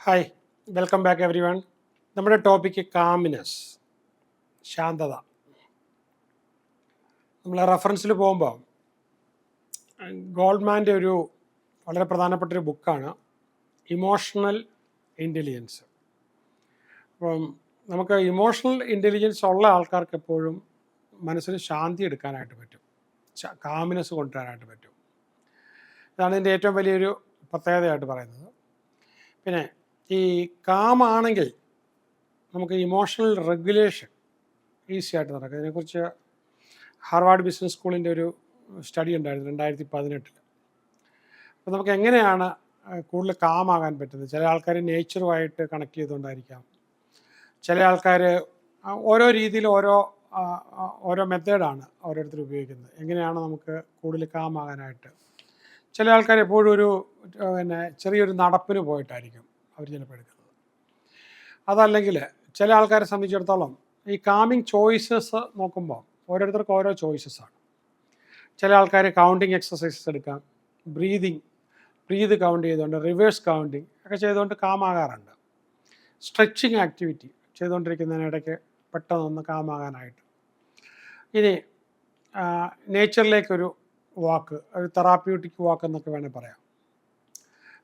Hi, welcome back every one. നമ്മുടെ topic കാമിനെസ്, ശാന്തത. നമ്മൾ റെഫറൻസിൽ പോകുമ്പോൾ ഗോൾഡ്മാൻ്റെ ഒരു വളരെ പ്രധാനപ്പെട്ടൊരു ബുക്കാണ് ഇമോഷണൽ ഇൻ്റലിജൻസ്. അപ്പം നമുക്ക് ഇമോഷണൽ ഇൻ്റലിജൻസ് ഉള്ള ആൾക്കാർക്ക് എപ്പോഴും മനസ്സിന് ശാന്തി എടുക്കാനായിട്ട് പറ്റും, കാമിനെസ് കൊണ്ടുവരാനായിട്ട് പറ്റും. ഇതാണ് ഇതിൻ്റെ ഏറ്റവും വലിയൊരു പ്രത്യേകതയായിട്ട് പറയുന്നത്. പിന്നെ ഈ കാമാണെങ്കിൽ നമുക്ക് ഇമോഷണൽ റെഗുലേഷൻ ഈസി ആയിട്ട് നടക്കും. ഇതിനെക്കുറിച്ച് ഹാർവാർഡ് ബിസിനസ് സ്കൂളിൻ്റെ ഒരു സ്റ്റഡി ഉണ്ടായിരുന്നു 2018. അപ്പോൾ നമുക്ക് എങ്ങനെയാണ് കൂടുതൽ കാമാകാൻ പറ്റുന്നത്? ചില ആൾക്കാർ നേച്ചറുമായിട്ട് കണക്ട് ചെയ്തുകൊണ്ടായിരിക്കാം, ചില ആൾക്കാർ ഓരോ രീതിയിൽ ഓരോ മെത്തേഡാണ് ഓരോരുത്തർ ഉപയോഗിക്കുന്നത്. എങ്ങനെയാണ് നമുക്ക് കൂടുതൽ കാമാകാനായിട്ട്? ചില ആൾക്കാർ എപ്പോഴും ഒരു ചെറിയൊരു നടപ്പിന് പോയിട്ടായിരിക്കും അവർ ചിലപ്പോൾ എടുക്കുന്നത്. അതല്ലെങ്കിൽ ചില ആൾക്കാരെ സംബന്ധിച്ചിടത്തോളം ഈ കാമിങ് ചോയ്സസ് നോക്കുമ്പോൾ ഓരോരുത്തർക്കും ഓരോ ചോയ്സസാണ്. ചില ആൾക്കാർ കൗണ്ടിങ് എക്സസൈസസ് എടുക്കാം, ബ്രീത് കൗണ്ട് ചെയ്തുകൊണ്ട് റിവേഴ്സ് കൗണ്ടിങ് ഒക്കെ ചെയ്തുകൊണ്ട് കാമാകാറുണ്ട്. സ്ട്രെച്ചിങ് ആക്ടിവിറ്റി ചെയ്തുകൊണ്ടിരിക്കുന്നതിനിടയ്ക്ക് പെട്ടെന്നൊന്ന് കാമാകാനായിട്ട്. ഇനി നേച്ചറിലേക്കൊരു വാക്ക്, ഒരു തെറാപ്യൂട്ടിക് വാക്ക് എന്നൊക്കെ വേണേൽ പറയാം.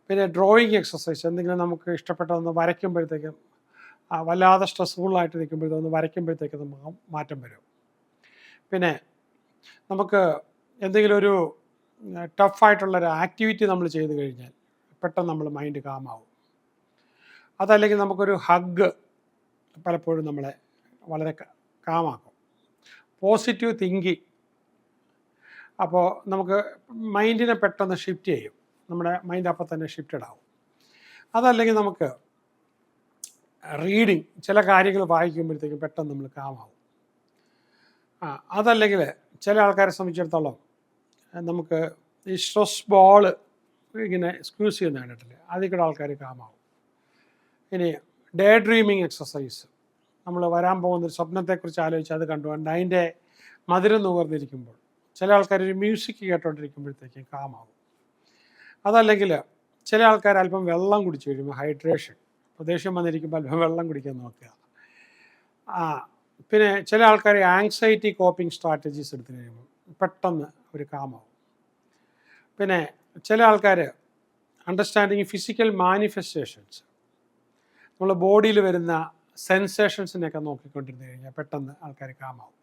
പിന്നെ ഡ്രോയിങ് എക്സസൈസ്, എന്തെങ്കിലും നമുക്ക് ഇഷ്ടപ്പെട്ടതൊന്ന് വരയ്ക്കുമ്പോഴത്തേക്കും, വല്ലാതെ സ്ട്രെസ്ഫുള്ളായിട്ട് നിൽക്കുമ്പോഴത്തേക്കൊന്ന് വരയ്ക്കുമ്പോഴത്തേക്ക് നമുക്ക് മാറ്റം വരും. പിന്നെ നമുക്ക് എന്തെങ്കിലും ഒരു ടഫായിട്ടുള്ളൊരു ആക്ടിവിറ്റി നമ്മൾ ചെയ്ത് കഴിഞ്ഞാൽ പെട്ടെന്ന് നമ്മൾ മൈൻഡ് കാമാവും. അതല്ലെങ്കിൽ നമുക്കൊരു ഹഗ് പലപ്പോഴും നമ്മളെ വളരെ കാമാക്കും. പോസിറ്റീവ് തിങ്കിങ്, അപ്പോൾ നമുക്ക് മൈൻഡിനെ പെട്ടെന്ന് ഷിഫ്റ്റ് ചെയ്യും, നമ്മുടെ മൈൻഡ് അപ്പം തന്നെ ഷിഫ്റ്റഡ് ആവും. അതല്ലെങ്കിൽ നമുക്ക് റീഡിങ്, ചില കാര്യങ്ങൾ വായിക്കുമ്പോഴത്തേക്കും പെട്ടെന്ന് നമ്മൾ കാമാവും. അതല്ലെങ്കിൽ ചില ആൾക്കാരെ സംബന്ധിച്ചിടത്തോളം നമുക്ക് ഈ സ്ട്രെസ് ബോൾ ഇങ്ങനെ സ്ക്യൂസ് ചെയ്യുന്ന കണ്ടിട്ടില്ലേ, അതിൽ കൂടെ ആൾക്കാർ കാമാവും. ഇനി ഡേ ഡ്രീമിങ് എക്സസൈസ്, നമ്മൾ വരാൻ പോകുന്നൊരു സ്വപ്നത്തെക്കുറിച്ച് ആലോചിച്ച് അത് കണ്ടുകൊണ്ട് അതിൻ്റെ മധുരം നുകർന്നിരിക്കുമ്പോൾ ചില ആൾക്കാർ ഒരു മ്യൂസിക് കേട്ടോണ്ടിരിക്കുമ്പോഴത്തേക്കും കാമാവും. അതല്ലെങ്കിൽ ചില ആൾക്കാർ അല്പം വെള്ളം കുടിച്ച് കഴിയുമ്പോൾ ഹൈഡ്രേഷൻ, ദേഷ്യം വന്നിരിക്കുമ്പോൾ അല്പം വെള്ളം കുടിക്കാൻ നോക്കുക. പിന്നെ ചില ആൾക്കാർ ആങ്സൈറ്റി കോപ്പിംഗ് സ്ട്രാറ്റജീസ് എടുത്തു കഴിയുമ്പോൾ പെട്ടെന്ന് ഒരു കാമാവും. പിന്നെ ചില ആൾക്കാർ അണ്ടർസ്റ്റാൻഡിങ് ഫിസിക്കൽ മാനിഫെസ്റ്റേഷൻസ്, നമ്മൾ ബോഡിയിൽ വരുന്ന സെൻസേഷൻസിനെയൊക്കെ നോക്കിക്കൊണ്ടിരുന്നു കഴിഞ്ഞാൽ പെട്ടെന്ന് ആൾക്കാർ കാമാവും.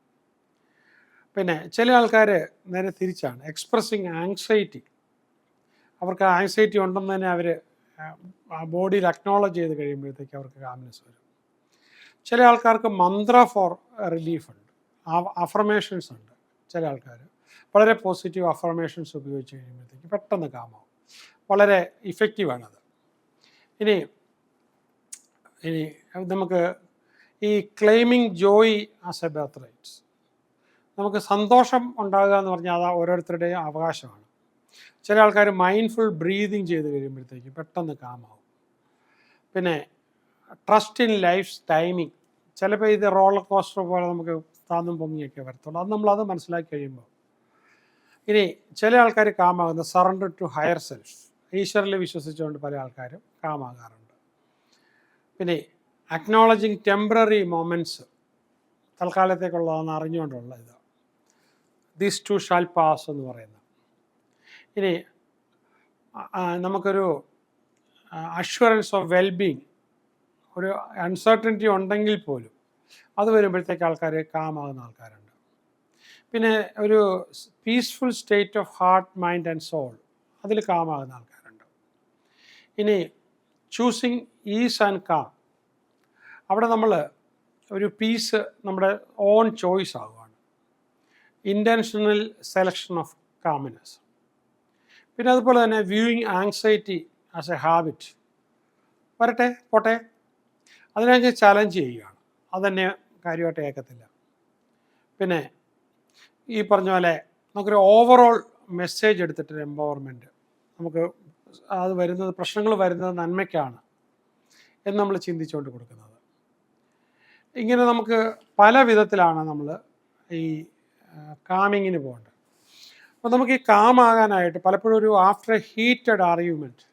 പിന്നെ ചില ആൾക്കാർ നേരെ തിരിച്ചാണ്, എക്സ്പ്രസിങ് ആങ്സൈറ്റി, അവർക്ക് ആങ്സൈറ്റി ഉണ്ടെന്ന് തന്നെ അവർ ബോഡിയിൽ അക്നോളജ് ചെയ്ത് കഴിയുമ്പോഴത്തേക്ക് അവർക്ക് കാംനെസ് വരും. ചില ആൾക്കാർക്ക് മന്ത്ര ഫോർ റിലീഫ് ഉണ്ട്, അഫർമേഷൻസ് ഉണ്ട്. ചില ആൾക്കാർ വളരെ പോസിറ്റീവ് അഫർമേഷൻസ് ഉപയോഗിച്ച് കഴിയുമ്പോഴത്തേക്ക് പെട്ടെന്ന് കാമാവും. വളരെ ഇഫക്റ്റീവാണത്. ഇനി നമുക്ക് ഈ claiming Joy as A birth rights, നമുക്ക് സന്തോഷം ഉണ്ടാകുക എന്ന് പറഞ്ഞാൽ അത് ഓരോരുത്തരുടെയും അവകാശമാണ്. ചില ആൾക്കാർ മൈൻഡ്ഫുൾ ബ്രീതിങ് ചെയ്ത് കഴിയുമ്പോഴത്തേക്ക് പെട്ടെന്ന് കാമാവും. പിന്നെ ട്രസ്റ്റ് ഇൻ ലൈഫ് ടൈമിങ്, ചിലപ്പോൾ ഇത് റോളർ കോസ്റ്റർ പോലെ നമുക്ക് താന്നും പൊങ്ങിയൊക്കെ വരത്തുള്ളൂ. അത് നമ്മളത് മനസ്സിലാക്കി കഴിയുമ്പോൾ. ഇനി ചില ആൾക്കാർ കാമാകുന്ന സറണ്ടർ ടു ഹയർ സെൽഫ്, ഈശ്വരനിൽ വിശ്വസിച്ചുകൊണ്ട് പല ആൾക്കാരും കാമാകാറുണ്ട്. പിന്നെ അക്നോളജിങ് ടെമ്പററി മൊമെൻറ്റ്സ്, തൽക്കാലത്തേക്കുള്ളതെന്ന് അറിഞ്ഞുകൊണ്ടുള്ള ഇത്, ദിസ് ടു ഷാൽ പാസ് എന്ന് പറയുന്നത്. ഇനി നമുക്കൊരു അഷ്വറൻസ് ഓഫ് വെൽബീങ്, ഒരു അൺസർട്ടനിറ്റി ഉണ്ടെങ്കിൽ പോലും അത് വരുമ്പോഴത്തേക്ക് ആൾക്കാർ കാമാകുന്ന ആൾക്കാരുണ്ട്. പിന്നെ ഒരു peaceful state of heart, mind and soul, അതിൽ കാമാകുന്ന ആൾക്കാരുണ്ട്. ഇനി ചൂസിങ് ഈസ് ആൻഡ് കാം, അവിടെ നമ്മൾ ഒരു പീസ് നമ്മുടെ ഓൺ ചോയ്സ് ആകുകയാണ്. Intentional selection of calmness. പിന്നെ അതുപോലെ തന്നെ viewing anxiety as a habit, വരട്ടെ പോട്ടെ, അതിനെ ചലഞ്ച് ചെയ്യുകയാണ്, അതുതന്നെ കാര്യമായിട്ട് കേൾക്കത്തില്ല. പിന്നെ ഈ പറഞ്ഞ പോലെ നമുക്കൊരു ഓവറോൾ മെസ്സേജ് എടുത്തിട്ടൊരു എംപവർമെൻറ്റ്, നമുക്ക് അത് വരുന്നത്, പ്രശ്നങ്ങൾ വരുന്നത് നന്മയ്ക്കാണ് എന്ന് നമ്മൾ ചിന്തിച്ചുകൊണ്ട് കൊടുക്കുന്നത്. ഇങ്ങനെ നമുക്ക് പല വിധത്തിലാണ് നമ്മൾ ഈ കാമിങ്ങിന് പോകേണ്ടത്. അപ്പോൾ നമുക്ക് ഈ കാമാകാനായിട്ട് പലപ്പോഴും ഒരു ആഫ്റ്റർ എ ഹീറ്റഡ് ആർഗ്യുമെൻറ്റ്,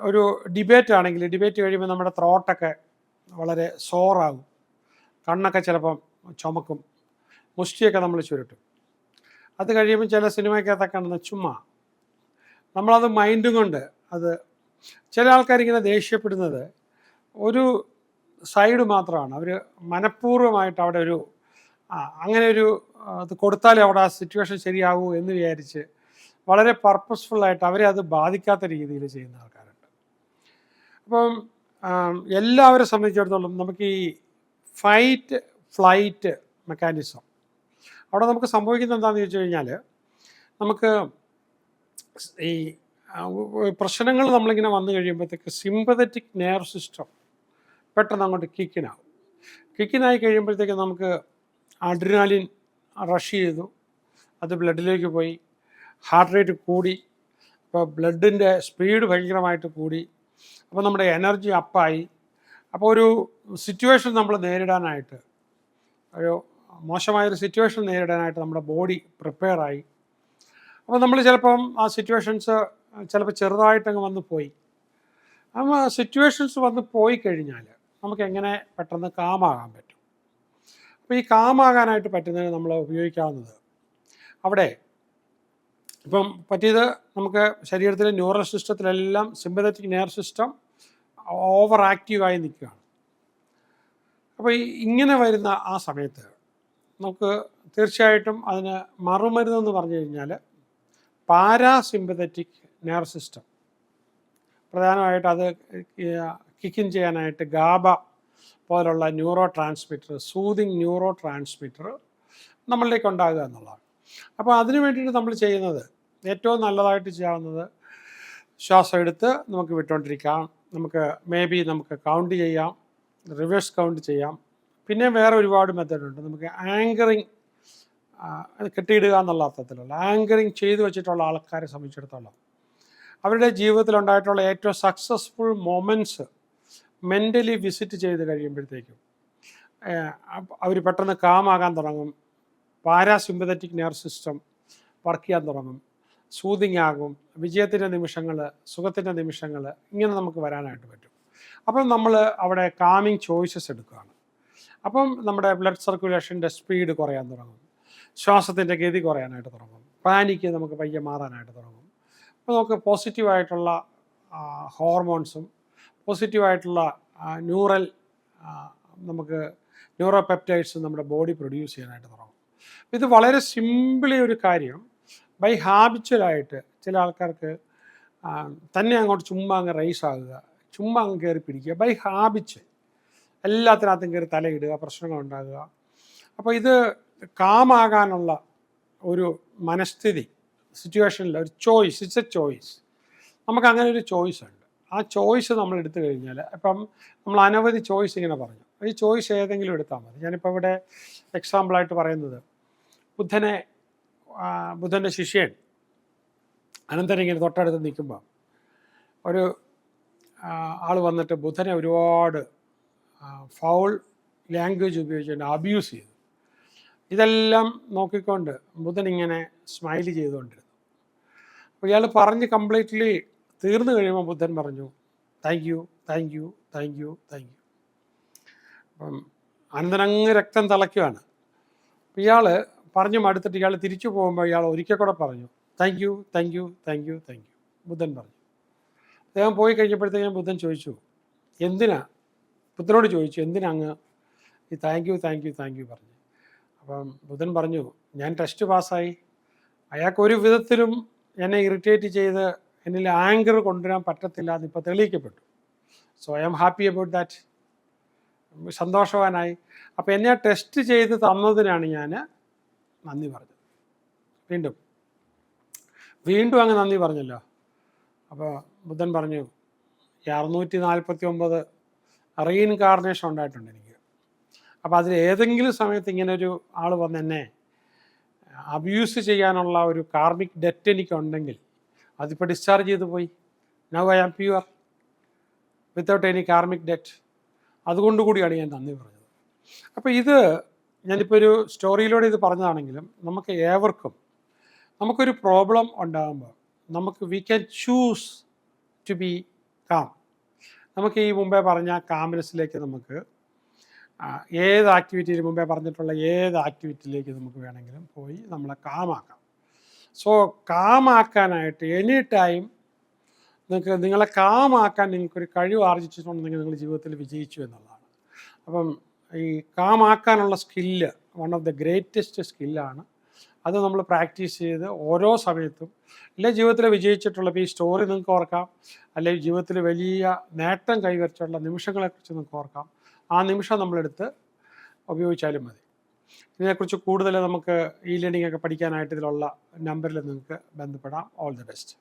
ഒരു ഡിബേറ്റ് ആണെങ്കിൽ ഡിബേറ്റ് കഴിയുമ്പോൾ നമ്മുടെ ത്രോട്ടൊക്കെ വളരെ സോറാകും, കണ്ണൊക്കെ ചിലപ്പം ചുമക്കും, മുഷ്ടിയൊക്കെ നമ്മൾ ചുരുട്ടും. അത് കഴിയുമ്പോൾ ചില സിനിമയ്ക്കകത്തൊക്കെ കാണുന്ന ചുമ്മാ നമ്മളത് മൈൻഡും കൊണ്ട് അത് ചില ആൾക്കാരിങ്ങനെ ദേഷ്യപ്പെടുന്നത് ഒരു സൈഡ് മാത്രമാണ്. അവർ മനഃപൂർവ്വമായിട്ട് അവിടെ ഒരു അങ്ങനെ ഒരു അത് കൊടുത്താലേ അവിടെ ആ സിറ്റുവേഷൻ ശരിയാകൂ എന്ന് വിചാരിച്ച് വളരെ പർപ്പസ്ഫുള്ളായിട്ട് അവരെ അത് ബാധിക്കാത്ത രീതിയിൽ ചെയ്യുന്ന ആൾക്കാരുണ്ട്. അപ്പം എല്ലാവരെ സംബന്ധിച്ചിടത്തോളം നമുക്ക് ഈ ഫൈറ്റ് ഫ്ലൈറ്റ് മെക്കാനിസം അവിടെ നമുക്ക് സംഭവിക്കുന്നത് എന്താണെന്ന് ചോദിച്ചു കഴിഞ്ഞാൽ, നമുക്ക് ഈ പ്രശ്നങ്ങൾ നമ്മളിങ്ങനെ വന്നു കഴിയുമ്പോഴത്തേക്ക് സിമ്പതറ്റിക് നെർവ് സിസ്റ്റം പെട്ടെന്ന് അങ്ങോട്ട് കിക്കിനായി കഴിയുമ്പോഴത്തേക്ക് നമുക്ക് അഡ്രിനാലിൻ റഷ് ചെയ്തു, അത് ബ്ലഡിലേക്ക് പോയി, ഹാർട്ട് റേറ്റ് കൂടി, അപ്പോൾ ബ്ലഡിൻ്റെ സ്പീഡ് ഭയങ്കരമായിട്ട് കൂടി, അപ്പോൾ നമ്മുടെ എനർജി അപ്പായി. അപ്പോൾ ഒരു സിറ്റുവേഷൻ നമ്മൾ നേരിടാനായിട്ട്, ഒരു മോശമായൊരു സിറ്റുവേഷൻ നേരിടാനായിട്ട് നമ്മുടെ ബോഡി പ്രിപ്പയറായി. അപ്പോൾ നമ്മൾ ചിലപ്പം ആ സിറ്റുവേഷൻസ് ചിലപ്പോൾ ചെറുതായിട്ടങ്ങ് വന്ന് പോയി. അപ്പോൾ ആ സിറ്റുവേഷൻസ് വന്ന് പോയി കഴിഞ്ഞാൽ നമുക്ക് എങ്ങനെ പെട്ടെന്ന് കാമാകാൻ പറ്റും. അപ്പോൾ ഈ കാമാകാനായിട്ട് പറ്റുന്നതിന് നമ്മൾ ഉപയോഗിക്കാവുന്നത് അവിടെ ഇപ്പം പറ്റിയത് നമുക്ക് ശരീരത്തിലെ ന്യൂറൽ സിസ്റ്റത്തിലെല്ലാം സിമ്പതറ്റിക് നെർവ് സിസ്റ്റം ഓവർ ആക്റ്റീവായി നിൽക്കുകയാണ്. അപ്പോൾ ഇങ്ങനെ വരുന്ന ആ സമയത്ത് നമുക്ക് തീർച്ചയായിട്ടും അതിന് മറുമരുന്നെന്ന് പറഞ്ഞു കഴിഞ്ഞാൽ പാരാസിമ്പതറ്റിക് നെർവ് സിസ്റ്റം പ്രധാനമായിട്ട് അത് കിക്കിൻ ചെയ്യാനായിട്ട് ഗാബ പോലുള്ള neuro transmitter, soothing neuro transmitter നമ്മളിലേക്ക് ഉണ്ടാകുക എന്നുള്ളതാണ്. അപ്പോൾ അതിനു വേണ്ടിയിട്ട് നമ്മൾ ചെയ്യുന്നത് ഏറ്റവും നല്ലതായിട്ട് ചെയ്യാവുന്നത് ശ്വാസം എടുത്ത് നമുക്ക് വിട്ടുകൊണ്ടിരിക്കാം. നമുക്ക് നമുക്ക് കൗണ്ട് ചെയ്യാം, റിവേഴ്സ് കൗണ്ട് ചെയ്യാം. പിന്നെ വേറെ ഒരുപാട് മെത്തേഡുണ്ട്. നമുക്ക് ആങ്കറിങ് കെട്ടിയിടുക എന്നുള്ള അർത്ഥത്തിലുള്ള ആങ്കറിങ് ചെയ്തു വെച്ചിട്ടുള്ള ആൾക്കാരെ സംബന്ധിച്ചിടത്തോളം അവരുടെ ജീവിതത്തിലുണ്ടായിട്ടുള്ള ഏറ്റവും സക്സസ്ഫുൾ മൊമെൻറ്റ്സ് മെൻ്റലി വിസിറ്റ് ചെയ്ത് കഴിയുമ്പോഴത്തേക്കും അവർ പെട്ടെന്ന് കാമാകാൻ തുടങ്ങും, പാരാസിമ്പതറ്റിക് നെർവ് സിസ്റ്റം വർക്ക് ചെയ്യാൻ തുടങ്ങും, സൂതിങ് ആകും, വിജയത്തിൻ്റെ നിമിഷങ്ങൾ, സുഖത്തിൻ്റെ നിമിഷങ്ങൾ ഇങ്ങനെ നമുക്ക് വരാനായിട്ട് പറ്റും. അപ്പം നമ്മൾ അവിടെ കാമിങ് ചോയ്സസ് എടുക്കുകയാണ്. അപ്പം നമ്മുടെ ബ്ലഡ് സർക്കുലേഷൻ്റെ സ്പീഡ് കുറയാൻ തുടങ്ങും, ശ്വാസത്തിൻ്റെ ഗതി കുറയാനായിട്ട് തുടങ്ങും, പാനിക്ക് നമുക്ക് പയ്യെ മാറാനായിട്ട് തുടങ്ങും. അപ്പോൾ നമുക്ക് പോസിറ്റീവായിട്ടുള്ള ഹോർമോൺസും പോസിറ്റീവായിട്ടുള്ള നമുക്ക് ന്യൂറോ പെപ്റ്റൈഡ്സും നമ്മുടെ ബോഡി പ്രൊഡ്യൂസ് ചെയ്യാനായിട്ട് തുടങ്ങും. ഇത് വളരെ സിമ്പിളി ഒരു കാര്യം ബൈ ഹാബിച്വലായിട്ട് ചില ആൾക്കാർക്ക് തന്നെ അങ്ങോട്ട് ചുമ്മാ അങ്ങ് റൈസ് ആകുക, ചുമ്മാ അങ്ങ് കയറി പിടിക്കുക, ബൈ ഹാബിച്ച് എല്ലാത്തിനകത്തും കയറി തലയിടുക, പ്രശ്നങ്ങളുണ്ടാകുക. അപ്പോൾ ഇത് കാമാകാനുള്ള ഒരു മനസ്ഥിതി സിറ്റുവേഷനിൽ ഒരു ചോയ്സ്, ഇറ്റ്സ് എ ചോയ്സ്. നമുക്ക് അങ്ങനെ ഒരു ചോയ്സ് ഉണ്ട്. ആ ചോയ്സ് നമ്മൾ എടുത്തു കഴിഞ്ഞാൽ, ഇപ്പം നമ്മൾ അനവധി ചോയ്സ് ഇങ്ങനെ പറഞ്ഞു, ഈ ചോയ്സ് ഏതെങ്കിലും എടുത്താൽ മതി. ഞാനിപ്പോൾ ഇവിടെ എക്സാമ്പിളായിട്ട് പറയുന്നത് ബുദ്ധൻ്റെ ശിഷ്യൻ അനന്തൻ ഇങ്ങനെ തൊട്ടടുത്ത് നിൽക്കുമ്പോൾ ഒരു ആൾ വന്നിട്ട് ബുദ്ധനെ ഒരുപാട് ഫൗൾ ലാംഗ്വേജ് ഉപയോഗിച്ചുകൊണ്ട് അബ്യൂസ് ചെയ്തു. ഇതെല്ലാം നോക്കിക്കൊണ്ട് ബുദ്ധൻ ഇങ്ങനെ സ്മൈൽ ചെയ്തുകൊണ്ടിരുന്നു. അപ്പോൾ ഇയാൾ പറഞ്ഞ് കംപ്ലീറ്റ്ലി തീർന്നു കഴിയുമ്പോൾ ബുദ്ധൻ പറഞ്ഞു, thank you, thank you, thank you, thank you. അപ്പം അനന്തനങ്ങ് രക്തം തിളയ്ക്കുകയാണ്. അപ്പോൾ ഇയാൾ പറഞ്ഞു മടുത്തിട്ട് ഇയാൾ തിരിച്ചു പോകുമ്പോൾ ഇയാൾ ഒരിക്കൽ കൂടെ പറഞ്ഞു, thank you, thank you, thank you, thank you. ബുദ്ധൻ പറഞ്ഞു. അദ്ദേഹം പോയി കഴിഞ്ഞപ്പോഴത്തേക്കും ബുദ്ധൻ ചോദിച്ചു, ബുദ്ധനോട് ചോദിച്ചു, എന്തിനാ അങ്ങ് ഈ thank you, thank you, thank you പറഞ്ഞു? അപ്പം ബുദ്ധൻ പറഞ്ഞു, ഞാൻ ടെസ്റ്റ് പാസ്സായി, അയാൾക്ക് ഒരു വിധത്തിലും എന്നെ ഇറിറ്റേറ്റ് ചെയ്ത് എന്നിൽ ആങ്കർ കൊണ്ടുവരാൻ പറ്റത്തില്ല എന്നിപ്പോൾ തെളിയിക്കപ്പെട്ടു. So I am happy about that. സന്തോഷവാനായി. അപ്പോൾ എന്നെ ടെസ്റ്റ് ചെയ്ത് തന്നതിനാണ് ഞാൻ നന്ദി പറഞ്ഞത്. വീണ്ടും അങ്ങ് നന്ദി പറഞ്ഞല്ലോ. അപ്പോൾ ബുദ്ധൻ പറഞ്ഞു, 649 റീഇൻകാർണേഷൻ ഉണ്ടായിട്ടുണ്ട് എനിക്ക്. അപ്പോൾ അതിൽ ഏതെങ്കിലും സമയത്ത് ഇങ്ങനൊരു ആൾ വന്ന് എന്നെ അബ്യൂസ് ചെയ്യാനുള്ള ഒരു കാർമിക് ഡെറ്റ് എനിക്കുണ്ടെങ്കിൽ അതിപ്പോൾ ഡിസ്ചാർജ് ചെയ്തു പോയി. Now I am pure without any karmic debt. അതുകൊണ്ടുകൂടിയാണ് ഞാൻ നന്ദി പറഞ്ഞത്. അപ്പോൾ ഇത് ഞാനിപ്പോൾ ഒരു സ്റ്റോറിയിലൂടെ ഇത് പറഞ്ഞതാണെങ്കിലും നമുക്ക് ഏവർക്കും നമുക്കൊരു പ്രോബ്ലം ഉണ്ടാകുമ്പോൾ we can choose to be calm. നമുക്ക് ഈ മുമ്പേ പറഞ്ഞ കാംനെസ്സിലേക്ക് നമുക്ക് ഏത് ആക്ടിവിറ്റിയിൽ മുമ്പേ പറഞ്ഞിട്ടുള്ള ഏത് ആക്ടിവിറ്റിയിലേക്ക് നമുക്ക് വേണമെങ്കിലും പോയി നമ്മളെ കാമാക്കാം. സോ കാമാക്കാനായിട്ട് എനി ടൈം നിങ്ങളെ കാമാക്കാൻ നിങ്ങൾക്കൊരു കഴിവ് ആർജിച്ചിട്ടുണ്ടെങ്കിൽ നിങ്ങൾ ജീവിതത്തിൽ വിജയിച്ചു എന്നുള്ളതാണ്. അപ്പം ഈ കാമാക്കാനുള്ള skill one of the greatest സ്കില്ലാണ്. അത് നമ്മൾ പ്രാക്ടീസ് ചെയ്ത് ഓരോ സമയത്തും അല്ലെ ജീവിതത്തിൽ വിജയിച്ചിട്ടുള്ള ഈ സ്റ്റോറി നിങ്ങൾക്ക് ഓർക്കാം, അല്ലെങ്കിൽ ജീവിതത്തിൽ വലിയ നേട്ടം കൈവരിച്ചിട്ടുള്ള നിമിഷങ്ങളെക്കുറിച്ച് നിങ്ങൾക്ക് ഓർക്കാം. ആ നിമിഷം നമ്മളെടുത്ത് ഉപയോഗിച്ചാലും മതി. ഇതിനെക്കുറിച്ച് കൂടുതൽ നമുക്ക് ഈ ലേണിംഗ് ഒക്കെ പഠിക്കാനായിട്ട് ഇതിലുള്ള നമ്പറിൽ നിങ്ങൾക്ക് ബന്ധപ്പെടാം. All the best.